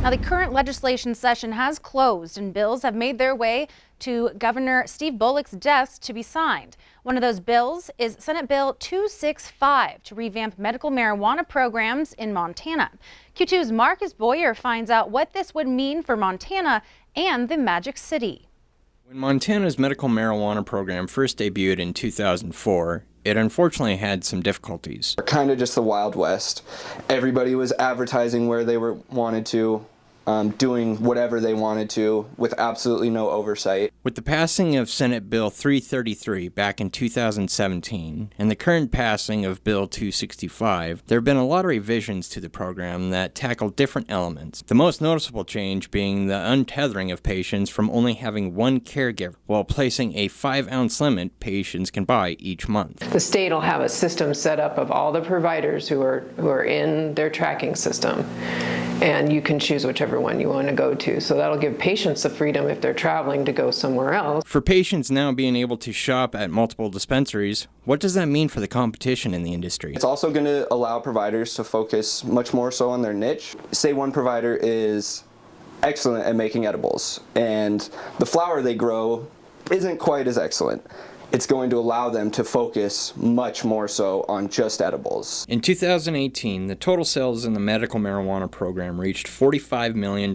Now, the current legislation session has closed and bills have made their way to Governor Steve Bullock's desk to be signed. One of those bills is Senate Bill 265 to revamp medical marijuana programs in Montana. Q2's Marcus Boyer finds out what this would mean for Montana and the Magic City. When Montana's medical marijuana program first debuted in 2004, it unfortunately had some difficulties. Kind of just the Wild West. Everybody was advertising where they wanted to, doing whatever they wanted to, with absolutely no oversight. With the passing of Senate Bill 333 back in 2017 and the current passing of Bill 265, there have been a lot of revisions to the program that tackle different elements. The most noticeable change being the untethering of patients from only having one caregiver, while placing a 5-ounce limit patients can buy each month. The state will have a system set up of all the providers who are in their tracking system, and you can choose whichever one you want to go to. So that'll give patients the freedom, if they're traveling, to go somewhere else. For patients now being able to shop at multiple dispensaries, what does that mean for the competition in the industry? It's also going to allow providers to focus much more so on their niche. Say one provider is excellent at making edibles, and the flower they grow isn't quite as excellent. It's going to allow them to focus much more so on just edibles. In 2018, the total sales in the medical marijuana program reached $45 million.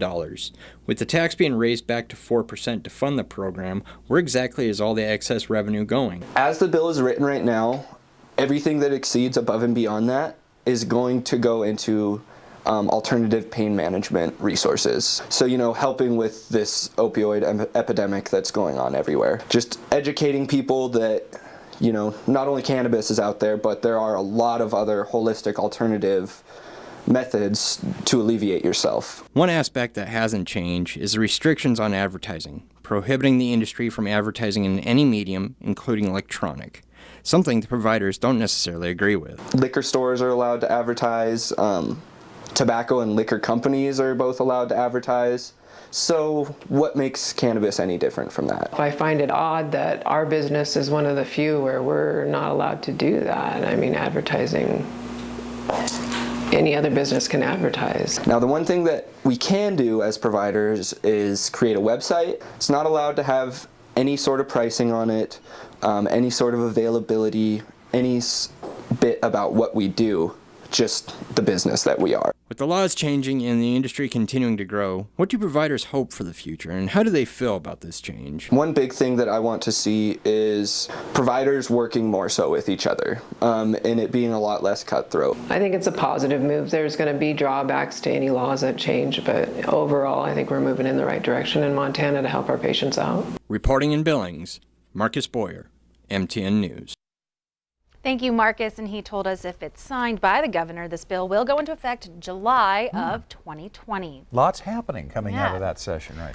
With the tax being raised back to 4% to fund the program, where exactly is all the excess revenue going? As the bill is written right now, everything that exceeds above and beyond that is going to go into alternative pain management resources. So, helping with this opioid epidemic that's going on everywhere. Just educating people that, not only cannabis is out there, but there are a lot of other holistic alternative methods to alleviate yourself. One aspect that hasn't changed is the restrictions on advertising, prohibiting the industry from advertising in any medium, including electronic. Something the providers don't necessarily agree with. Liquor stores are allowed to advertise. Tobacco and liquor companies are both allowed to advertise. So what makes cannabis any different from that? I find it odd that our business is one of the few where we're not allowed to do that. I mean, advertising, any other business can advertise. Now, the one thing that we can do as providers is create a website. It's not allowed to have any sort of pricing on it, any sort of availability, any bit about what we do, just the business that we are. With the laws changing and the industry continuing to grow, what do providers hope for the future, and how do they feel about this change? One big thing that I want to see is providers working more so with each other, and it being a lot less cutthroat. I think it's a positive move. There's going to be drawbacks to any laws that change, but overall I think we're moving in the right direction in Montana to help our patients out. Reporting in Billings, Marcus Boyer, MTN News. Thank you, Marcus. And he told us if it's signed by the governor, this bill will go into effect July of 2020. Lots happening coming out of that session, right?